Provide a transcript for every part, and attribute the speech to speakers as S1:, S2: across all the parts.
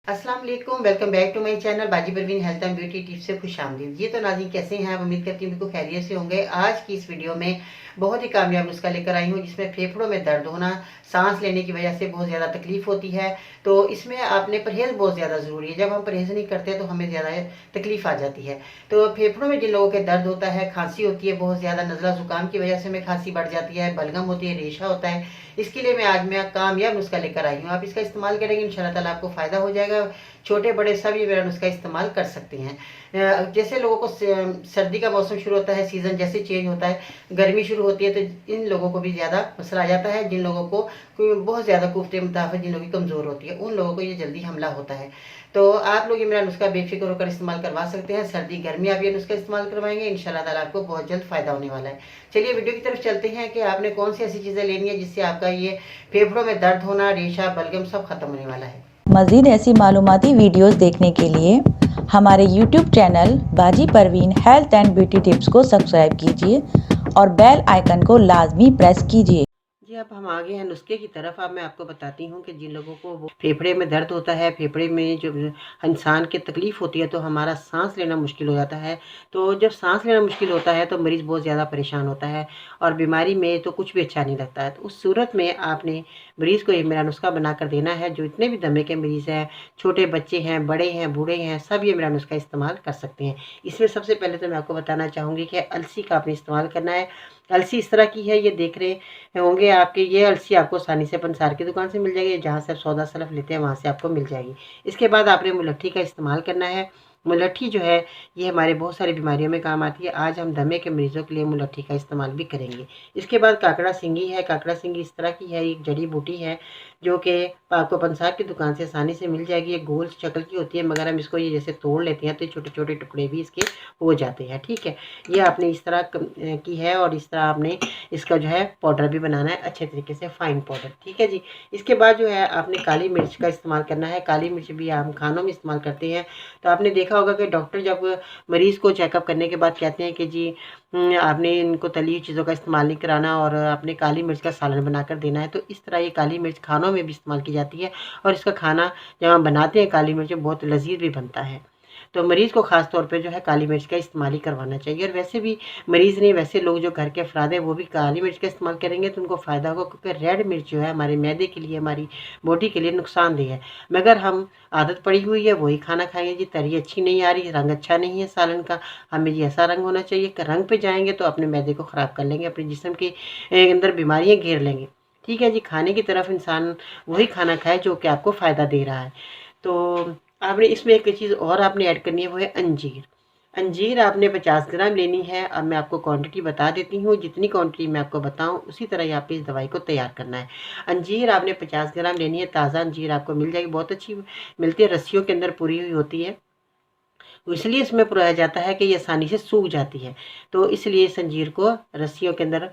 S1: अस्सलाम वालेकुम, welcome back to my channel Baji Parveen health and beauty tips से खुशामदीद। जी तो नाज़रीन, कैसे हैं आप? उम्मीद करती हूँ बिल्कुल खैरियत से होंगे। आज की इस वीडियो में बहुत ही कामयाब नुस्खा लेकर आई हूँ, जिसमें फेफड़ों में दर्द होना, सांस लेने की वजह से बहुत ज़्यादा तकलीफ होती है। तो इसमें आपने परहेज़ बहुत ज़्यादा ज़रूरी है। जब हम परहेज़ नहीं करते तो हमें ज़्यादा तकलीफ आ जाती है। तो फेफड़ों में जिन लोगों के दर्द होता है, खांसी होती है बहुत ज़्यादा, नज़ला ज़ुकाम की वजह से हमें खांसी बढ़ जाती है, बलगम होती है, रेशा होता है, इसके लिए मैं कामयाब नुस्खा लेकर आई हूँ। आप इसका इस्तेमाल करेंगे इंशाल्लाह ताला आपको फ़ायदा हो जाएगा। छोटे बड़े सब ये मेरा नुस्खा इस्तेमाल कर सकते हैं। जैसे लोगों को सर्दी का मौसम शुरू होता है, सीज़न जैसे चेंज होता है, गर्मी शुरू होती है, तो इन लोगों को भी ज़्यादा मसला आ जाता है। जिन लोगों को बहुत ज़्यादा कुफ्ते मुताबिक जिन लोगों की कमज़ोर होती है, उन लोगों को ये जल्दी हमला होता है। तो आप लोग ये मेरा नुस्खा बेफिक्र होकर इस्तेमाल करवा सकते हैं। सर्दी गर्मी आप ये नुस्खा इस्तेमाल करवाएंगे, इंशाल्लाह ताला आपको बहुत जल्द फ़ायदा होने वाला है। चलिए वीडियो की तरफ चलते हैं कि आपने कौन सी ऐसी चीज़ें लेनी है जिससे आपका ये फेफड़ों में दर्द होना, रेशा, बलगम सब खत्म होने वाला है।
S2: मज़ीद ऐसी मालूमाती वीडियोस देखने के लिए हमारे YouTube channel Baji Parveen health and beauty tips को सब्सक्राइब कीजिए और बेल आइकन को लाजमी प्रेस कीजिए।
S1: जी, अब हम आ गए हैं नुस्खे की तरफ। अब मैं आपको बताती हूँ कि जिन लोगों को वो फेफड़े में दर्द होता है, फेफड़े में जो इंसान की तकलीफ़ होती है, तो हमारा सांस लेना मुश्किल हो जाता है। तो जब सांस लेना मुश्किल होता है तो मरीज़ बहुत ज़्यादा परेशान होता है और बीमारी में तो कुछ भी अच्छा नहीं लगता है। तो उस सूरत में आपने मरीज़ को ये मेरा नुस्खा बना कर देना है। जो इतने भी दमे के मरीज़ हैं, छोटे बच्चे हैं, बड़े हैं, बूढ़े हैं, सब ये मेरा नुस्खा इस्तेमाल कर सकते हैं। इसमें सबसे पहले तो मैं आपको बताना चाहूँगी कि अलसी का आपने इस्तेमाल करना है। अलसी इस तरह की है, ये देख रहे होंगे आपके। ये अलसी आपको आसानी से पंसार की दुकान से मिल जाएगी, जहाँ से आप सौदा सलफ लेते हैं वहाँ से आपको मिल जाएगी। इसके बाद आपने मुलट्ठी का इस्तेमाल करना है। मुलट्ठी जो है ये हमारे बहुत सारी बीमारियों में काम आती है। आज हम दमे के मरीज़ों के लिए मुलट्ठी का इस्तेमाल भी करेंगे। इसके बाद काकड़ा सिंगी है। काकड़ा सिंगी इस तरह की है, एक जड़ी बूटी है जो कि आपको पंसार की दुकान से आसानी से मिल जाएगी। ये गोल शक्ल की होती है, मगर हम इसको ये जैसे तोड़ लेते हैं तो छोटे छोटे टुकड़े भी इसके हो जाते हैं। ठीक है, ये आपने इस तरह की है और इस तरह आपने इसका जो है पाउडर भी बनाना है अच्छे तरीके से, फाइन पाउडर। ठीक है जी। इसके बाद जो है आपने काली मिर्च का इस्तेमाल करना है। काली मिर्च भी हम खानों में इस्तेमाल करते हैं। तो आपने देखा होगा कि डॉक्टर जब मरीज़ को चेकअप करने के बाद कहते हैं कि जी आपने इनको तली हुई चीज़ों का इस्तेमाल नहीं कराना और आपने काली मिर्च का सालन बनाकर देना है। तो इस तरह ये काली मिर्च खानों में भी इस्तेमाल की जाती है और इसका खाना जब हम बनाते हैं काली मिर्च बहुत लजीज भी बनता है। तो मरीज़ को ख़ास तौर पे जो है काली मिर्च का इस्तेमाल ही करवाना चाहिए। और वैसे भी मरीज़ नहीं, वैसे लोग जो घर के अफराद हैं वो भी काली मिर्च का इस्तेमाल करेंगे तो उनको फ़ायदा होगा, क्योंकि रेड मिर्च जो है हमारे मैदे के लिए, हमारी बॉडी के लिए नुकसानदेह है। मगर हम आदत पड़ी हुई है वही खाना खाएंगे। जी तरी अच्छी नहीं आ रही, रंग अच्छा नहीं है सालन का, हमें जी ऐसा रंग होना चाहिए कि रंग पे जाएंगे तो अपने मैदे को ख़राब कर लेंगे, अपने जिस्म के अंदर बीमारियाँ घेर लेंगे। ठीक है जी, खाने की तरफ इंसान वही खाना खाए जो कि आपको फ़ायदा दे रहा है। तो आपने इसमें एक चीज़ और आपने ऐड करनी है, वो है अंजीर। अंजीर आपने 50 ग्राम लेनी है। अब मैं आपको क्वांटिटी बता देती हूँ, जितनी क्वांटिटी मैं आपको बताऊँ उसी तरह ही आपको इस दवाई को तैयार करना है। अंजीर आपने 50 ग्राम लेनी है। ताज़ा अंजीर आपको मिल जाएगी, बहुत अच्छी मिलती है, रस्सियों के अंदर पूरी हुई होती है। तो इसलिए इसमें पुराया जाता है कि ये आसानी से सूख जाती है। तो इसलिए इस अंजीर को रस्सियों के अंदर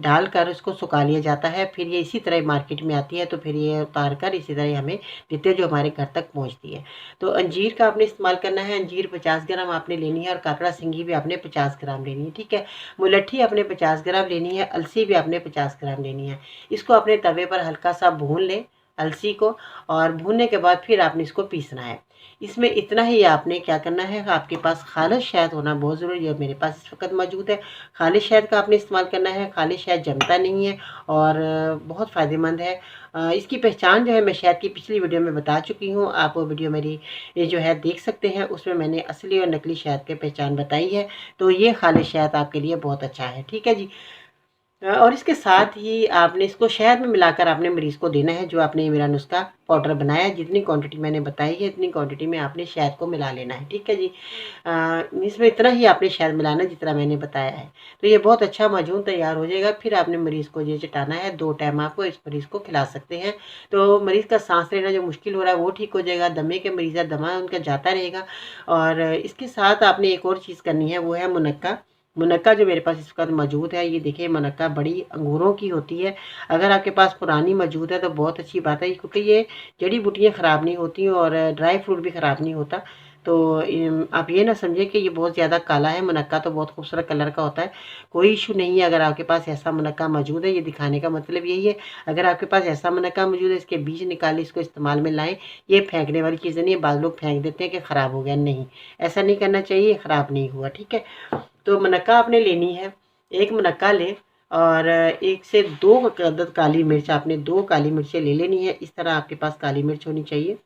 S1: डालकर इसको सुखा लिया जाता है। फिर ये इसी तरह मार्केट में आती है, तो फिर ये उतार कर इसी तरह हमें देते हैं जो हमारे घर तक पहुंचती है। तो अंजीर का आपने इस्तेमाल करना है। अंजीर 50 ग्राम आपने लेनी है और काकड़ा सिंगी भी आपने 50 ग्राम लेनी है। ठीक है, मुलट्ठी आपने 50 ग्राम लेनी है, अलसी भी आपने 50 ग्राम लेनी है। इसको अपने तवे पर हल्का सा भून लें अलसी को, और भूनने के बाद फिर आपने इसको पीसना है। इसमें इतना ही आपने क्या करना है, आपके पास खालिश शहद होना बहुत ज़रूरी है। मेरे पास इस वक्त मौजूद है। खालिश शहद का आपने इस्तेमाल करना है। खालिश शहद जमता नहीं है और बहुत फ़ायदेमंद है। इसकी पहचान जो है मैं शहद की पिछली वीडियो में बता चुकी हूँ। आप वो वीडियो मेरी ये जो है देख सकते हैं, उसमें मैंने असली और नकली शहद की पहचान बताई है। तो ये खालिश शहद आपके लिए बहुत अच्छा है। ठीक है जी। और इसके साथ ही आपने इसको शहद में मिलाकर आपने मरीज़ को देना है। जो आपने मेरा नुस्खा पाउडर बनाया है, जितनी क्वांटिटी मैंने बताई है इतनी क्वांटिटी में आपने शहद को मिला लेना है। ठीक है जी। इसमें इतना ही आपने शहद मिलाना है जितना मैंने बताया है। तो ये बहुत अच्छा माजून तैयार हो जाएगा। फिर आपने मरीज़ को ये चटाना है। 2 टाइम आपको इस मरीज़ को खिला सकते हैं। तो मरीज़ का सांस लेना जो मुश्किल हो रहा है वो ठीक हो जाएगा। दमे के मरीज़ है, दमा उनका जाता रहेगा। और इसके साथ आपने एक और चीज़ करनी है, वो है मुनक्का। मुनक्का जो मेरे पास इस वक्त मौजूद है, ये देखिए मुनक्का बड़ी अंगूरों की होती है। अगर आपके पास पुरानी मौजूद है तो बहुत अच्छी बात है, क्योंकि ये जड़ी बूटियाँ ख़राब नहीं होती और ड्राई फ्रूट भी ख़राब नहीं होता। तो आप ये ना समझें कि ये बहुत ज़्यादा काला है। मुनक्का तो बहुत खूबसूरत कलर का होता है, कोई इशू नहीं है अगर आपके पास ऐसा मुनक्का मौजूद है। ये दिखाने का मतलब यही है, अगर आपके पास ऐसा मुनक्का मौजूद है, इसके बीज निकालें, इसको इस्तेमाल में लाएँ। ये फेंकने वाली चीज़ें नहीं है। बाद लोग फेंक देते हैं कि ख़राब हो गया, नहीं, ऐसा नहीं करना चाहिए, ख़राब नहीं हुआ, ठीक है। तो मुनक्का आपने लेनी है, एक मुनक्का लें और 1 से 2 अदद काली मिर्च, आपने 2 काली मिर्चें ले लेनी है। इस तरह आपके पास काली मिर्च होनी चाहिए।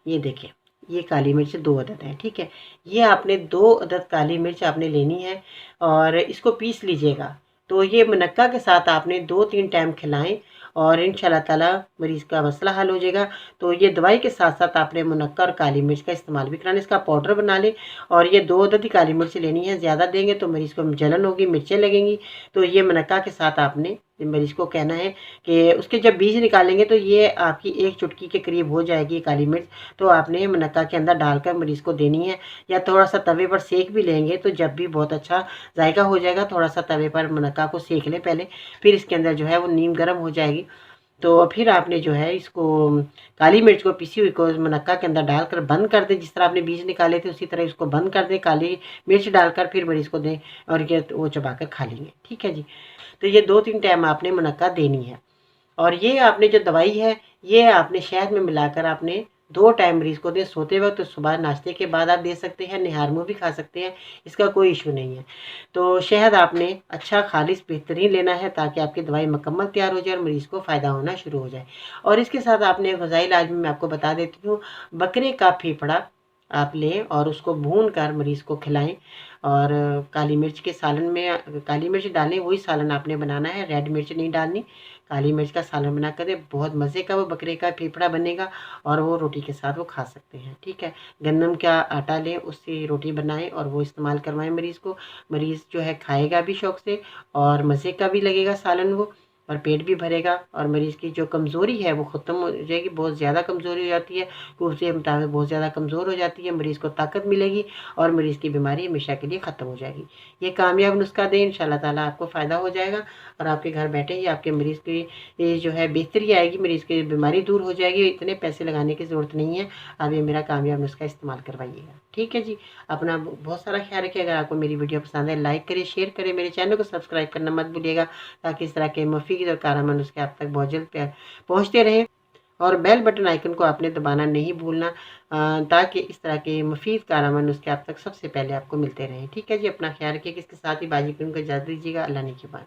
S1: ये देखिए, ये काली मिर्च 2 अदद है, ठीक है। ये आपने 2 अदद काली मिर्च आपने लेनी है और इसको पीस लीजिएगा। तो ये मुनक्का के साथ आपने 2-3 टाइम खिलाएं और इंशाल्लाह ताला मरीज़ का मसला हल हो जाएगा। तो ये दवाई के साथ-साथ आपने मुनक्का और काली मिर्च का इस्तेमाल भी कराना है। इसका पाउडर बना लें और ये 2 अदद ही काली मिर्च लेनी है, ज़्यादा देंगे तो मरीज़ को जलन होगी, मिर्चें लगेंगी। तो ये मुनक्का के साथ आपने मरीज़ को कहना है कि उसके जब बीज निकालेंगे तो ये आपकी 1 चुटकी के करीब हो जाएगी काली मिर्च। तो आपने मुनक्का के अंदर डालकर मरीज़ को देनी है, या थोड़ा-सा तवे पर सेक भी लेंगे तो जब भी बहुत अच्छा जायका हो जाएगा। थोड़ा-सा तवे पर मुनक्का को सेक लें पहले, फिर इसके अंदर जो है वो नीम गर्म हो जाएगी। तो फिर आपने जो है इसको काली मिर्च को पीसी हुई को मुनक्का के अंदर डालकर बंद कर दें। जिस तरह आपने बीज निकाले थे उसी तरह इसको बंद कर दें, काली मिर्च डालकर फिर मरीज़ को दें और ये वो चबाकर खा लेंगे, ठीक है जी। तो ये 2-3 टाइम आपने मुनक्का देनी है। और ये आपने जो दवाई है, ये आपने शहद में मिलाकर आपने 2 टाइम मरीज़ को दें, सोते वक़्त, तो सुबह नाश्ते के बाद आप दे सकते हैं, निहार मुँह भी खा सकते हैं, इसका कोई इश्यू नहीं है। तो शहद आपने अच्छा खालिस बेहतरीन लेना है ताकि आपकी दवाई मुकम्मल तैयार हो जाए और मरीज़ को फ़ायदा होना शुरू हो जाए। और इसके साथ आपने ग़िज़ाई इलाज में मैं आपको बता देती हूँ, बकरे का फेफड़ा आप लें और उसको भून कर मरीज़ को खिलाएँ और काली मिर्च के सालन में काली मिर्च डालें, वही सालन आपने बनाना है, रेड मिर्च नहीं डालनी। काली मिर्च का सालन बनाकर दें, बहुत मज़े का वो बकरे का फेफड़ा बनेगा और वो रोटी के साथ वो खा सकते हैं, ठीक है। गंदम का आटा लें, उससे रोटी बनाएँ और वो इस्तेमाल करवाएँ मरीज़ को। मरीज़ जो है खाएगा भी शौक़ से और मज़े का भी लगेगा सालन वो, और पेट भी भरेगा और मरीज़ की जो कमज़ोरी है वो ख़त्म हो जाएगी। बहुत ज़्यादा कमज़ोरी हो जाती है, उसके मुताबिक बहुत ज़्यादा कमज़ोर हो जाती है, मरीज़ को ताकत मिलेगी और मरीज़ की बीमारी हमेशा के लिए ख़त्म हो जाएगी। ये कामयाब नुस्खा दें, इंशाल्लाह ताला आपको फ़ायदा हो जाएगा और आपके घर बैठे ही आपके मरीज़ की ये जो है बेहतरी आएगी, मरीज़ की बीमारी दूर हो जाएगी। इतने पैसे लगाने की ज़रूरत नहीं है, आप ये मेरा कामयाब नुस्खा इस्तेमाल करवाइएगा, ठीक है जी। अपना बहुत सारा ख्याल रखिए। अगर आपको मेरी वीडियो पसंद है, लाइक करें, शेयर करें, मेरे चैनल को सब्सक्राइब करना मत भूलिएगा ताकि इस तरह के मुफीद और कारगर नुस्खे आप तक बहुत जल्द पहुँचते रहें। और बेल बटन आइकन को आपने दबाना नहीं भूलना ताकि इस तरह के मुफीद कारगर नुस्खे आप तक सबसे पहले आपको मिलते रहें, ठीक है जी। अपना ख्याल रखिए। इसके साथ ही बाजी को इजाज़त दीजिएगा। अल्लाह ने के बाद।